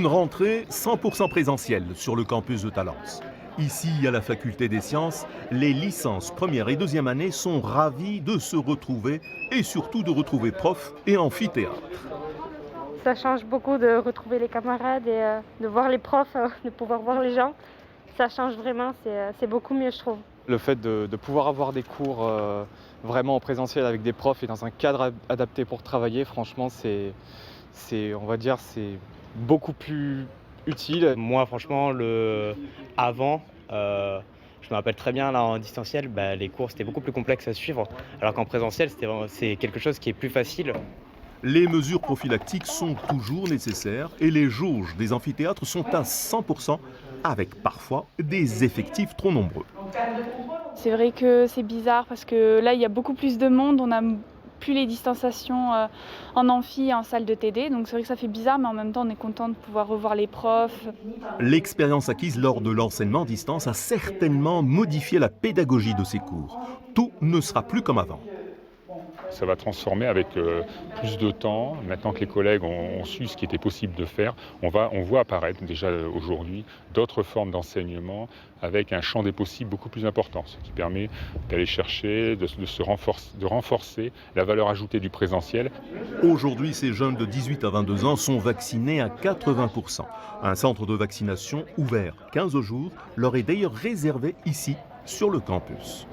Une rentrée 100% présentielle sur le campus de Talence. Ici, à la faculté des sciences, les licences première et deuxième année sont ravis de se retrouver et surtout de retrouver profs et amphithéâtre. Ça change beaucoup de retrouver les camarades et de voir les profs, de pouvoir voir les gens. Ça change vraiment, c'est beaucoup mieux je trouve. Le fait de pouvoir avoir des cours vraiment en présentiel avec des profs et dans un cadre adapté pour travailler, franchement, on va dire, c'est beaucoup plus utile. Moi, franchement, avant, je me rappelle très bien, là, en distanciel, les cours, c'était beaucoup plus complexe à suivre, alors qu'en présentiel, c'est quelque chose qui est plus facile. Les mesures prophylactiques sont toujours nécessaires et les jauges des amphithéâtres sont à 100% avec parfois des effectifs trop nombreux. C'est vrai que c'est bizarre parce que là, il y a beaucoup plus de monde, on n'a plus les distanciations en amphi et en salle de TD, donc c'est vrai que ça fait bizarre, mais en même temps, on est content de pouvoir revoir les profs. L'expérience acquise lors de l'enseignement à distance a certainement modifié la pédagogie de ces cours. Tout ne sera plus comme avant. Ça va transformer avec plus de temps. Maintenant que les collègues ont su ce qui était possible de faire, on voit apparaître déjà aujourd'hui d'autres formes d'enseignement avec un champ des possibles beaucoup plus important, ce qui permet d'aller chercher, de renforcer la valeur ajoutée du présentiel. Aujourd'hui, ces jeunes de 18 à 22 ans sont vaccinés à 80%. Un centre de vaccination ouvert 15 jours leur est d'ailleurs réservé ici, sur le campus.